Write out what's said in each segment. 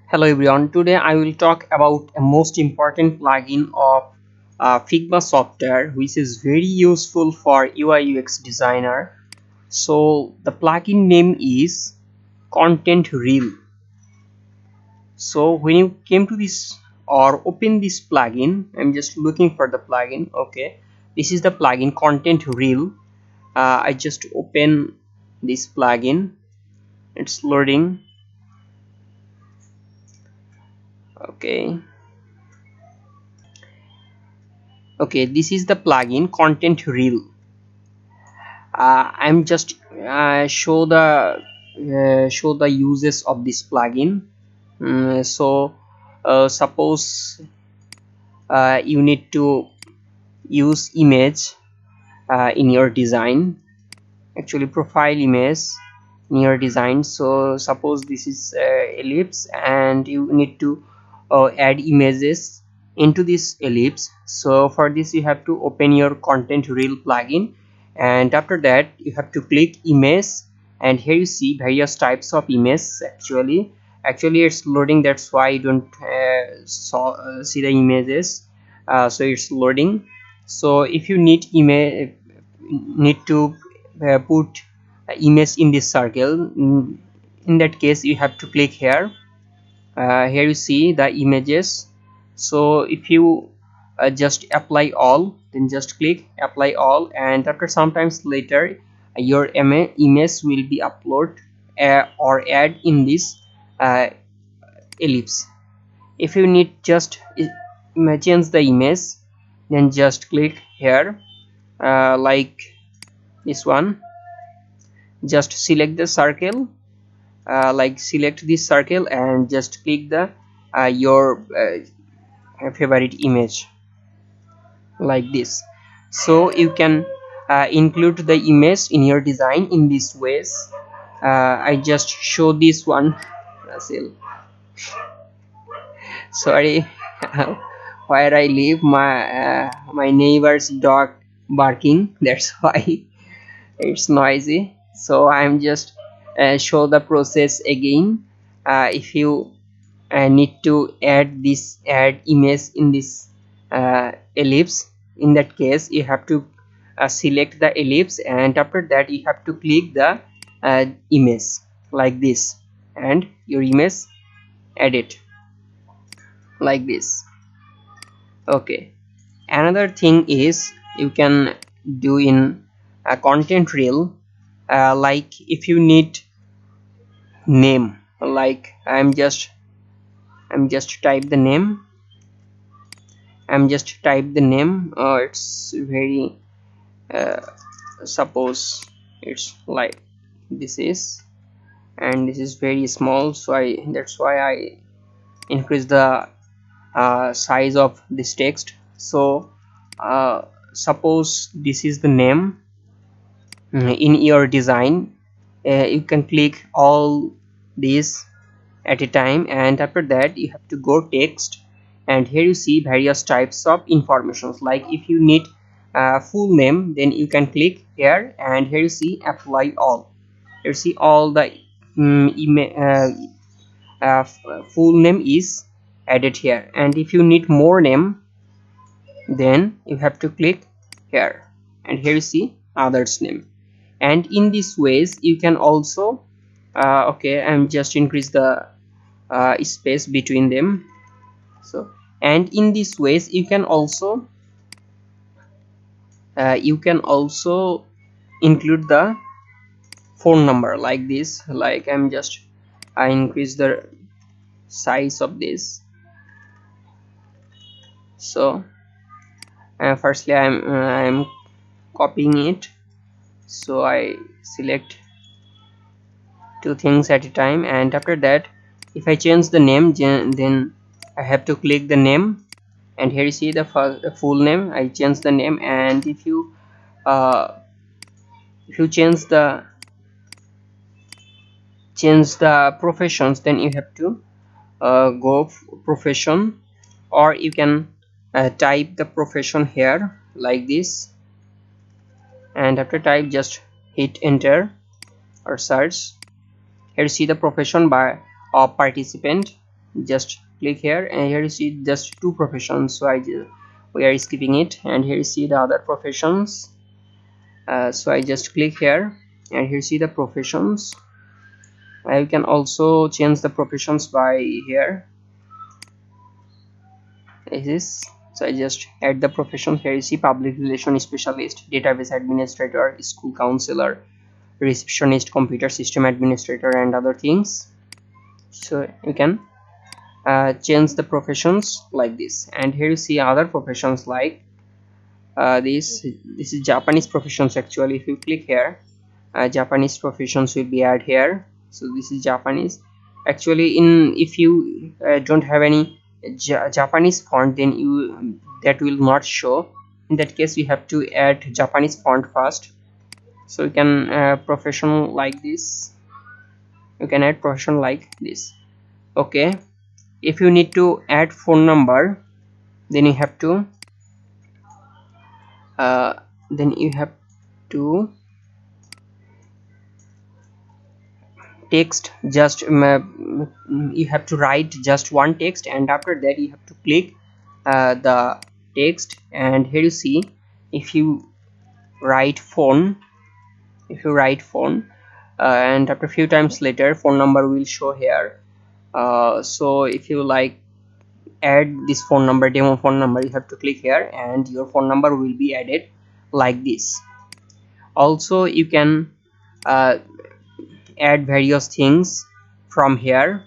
Hello everyone, today I will talk about a most important plugin of Figma software which is very useful for UI UX designer. So the plugin name is Content Reel. So when you came to this or open this plugin, I'm just looking for the plugin. Okay, this is the plugin Content Reel. I just open this plugin. It's loading. Okay. Okay, this is the plugin Content Reel. I'm just show the uses of this plugin. Suppose you need to use image in your design, actually profile image in your design. So suppose this is ellipse and you need to add images into this ellipse. So for this you have to open your Content Reel plugin, and after that you have to click image, and here you see various types of images. Actually it's loading, that's why you don't see the images. So it's loading. So if you need to put image in this circle, in that case you have to click here. Here you see the images. So if you just apply all, then just click apply all, and after sometimes later your image will be uploaded or add in this uh, ellipse. If you need just change the image, then just click here, like this one. Just select the circle, like select this circle and just click the your favorite image like this. So you can include the image in your design in this ways. I just show this one. Russell, sorry. Where I live, my neighbor's dog barking, that's why it's noisy. So I'm just show the process again. If you need to add image in this ellipse, in that case you have to select the ellipse, and after that you have to click the image like this, and your image edit like this. Okay, another thing is you can do in a Content Reel, like if you need name, like I'm just type the name. It's very uh, suppose it's like this is, and this is very small, so that's why I increase the size of this text. So suppose this is the name. In your design you can click all these at a time, and after that you have to go text, and here you see various types of informations. Like if you need full name, then you can click here, and here you see apply all. You see all the full name is added here, and if you need more name, then you have to click here, and here you see others name. And in this ways you can also okay, I'm just increase the space between them. So, and in this ways you can also include the phone number like this. Like I increase the size of this. So firstly I'm copying it, so I select two things at a time, and after that if I change the name, then I have to click the name, and here you see the full name. I change the name, and if you change the professions, then you have to go profession, or you can type the profession here like this, and after type just hit enter or search. Here you see the profession by participant just click here, and here you see just two professions, so we are skipping it. And here you see the other professions, so I just click here, and here you see the professions. You can also change the professions by here. This, so I just add the profession. Here you see public relation specialist, database administrator, school counselor, receptionist, computer system administrator, and other things. So you can change the professions like this. And here you see other professions like this is Japanese professions. Actually, if you click here, Japanese professions will be added here. So this is Japanese. Actually, if you don't have any Japanese font, then that will not show. In that case, you have to add Japanese font first. So you can profession like this. You can add profession like this. Okay. If you need to add phone number, then you have to uh, then you have to text just you have to write just one text, and after that you have to click the text. And here you see, if you write phone, and after a few times later phone number will show here. So if you like add this phone number, demo phone number, you have to click here and your phone number will be added like this. Also you can add various things from here,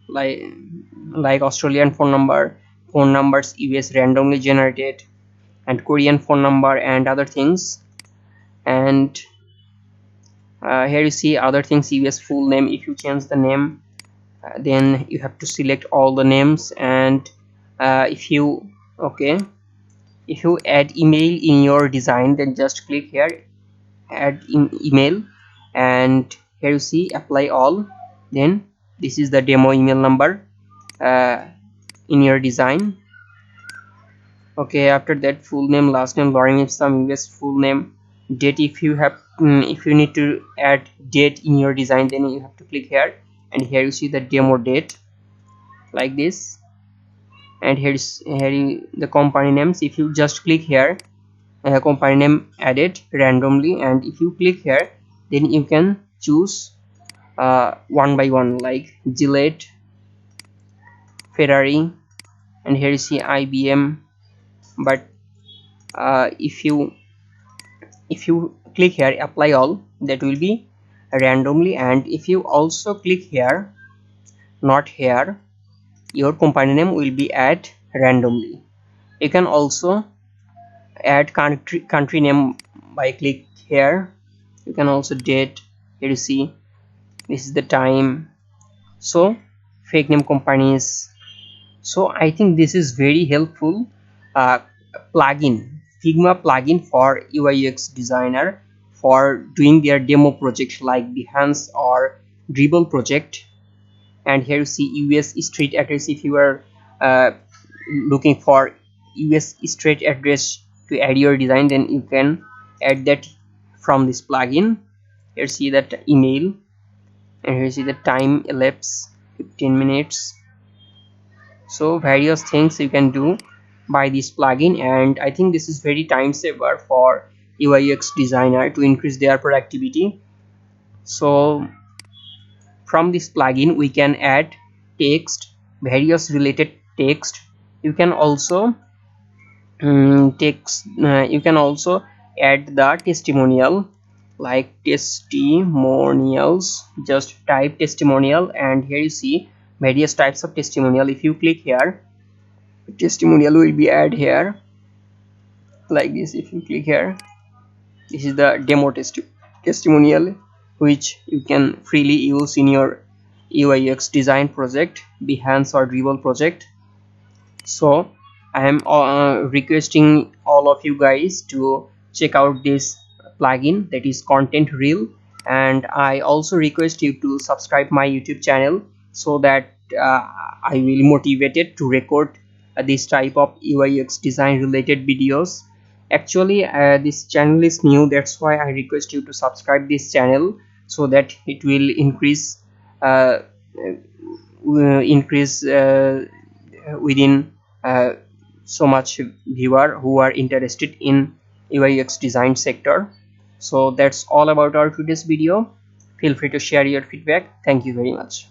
like Australian phone numbers US randomly generated, and Korean phone number, and other things. And here you see other things, US full name. If you change the name, then you have to select all the names. And if you add email in your design, then just click here, add email, and here you see apply all. Then this is the demo email number in your design. Okay, after that full name, last name, lorem ipsum, US full name, date. If you need to add date in your design, then you have to click here, and here you see the demo date like this. And here the company names. If you just click here, company name added randomly, and if you click here, then you can choose one by one, like Gillette, Ferrari, and here you see IBM. But if you click here apply all, that will be randomly. And if you also click here, not here, your company name will be add randomly. You can also add country name by click here. You can also date. Here you see this is the time. So fake name companies. So I think this is very helpful plugin, Figma plugin for UI UX designer for doing their demo project like Behance or Dribble project. And here you see US street address. If you are looking for US street address to add your design, then you can add that from this plugin. Here you see that email, and here you see the time elapsed 15 minutes. So various things you can do by this plugin, and I think this is very time saver for UI UX designer to increase their productivity. So from this plugin we can add text, various related text. You can also you can also add the testimonial, like testimonials. Just type testimonial, and here you see various types of testimonial. If you click here, testimonial will be added here like this. If you click here, this is the demo testimonial, which you can freely use in your UI UX design project, Behance or Dribble project. So I am requesting all of you guys to check out this plugin, that is Content Reel. And I also request you to subscribe my YouTube channel, so that I will motivated to record this type of UI UX design related videos. Actually this channel is new, that's why I request you to subscribe this channel, so that it will increase increase within so much viewer who are interested in UI UX design sector. So that's all about our today's video. Feel free to share your feedback. Thank you very much.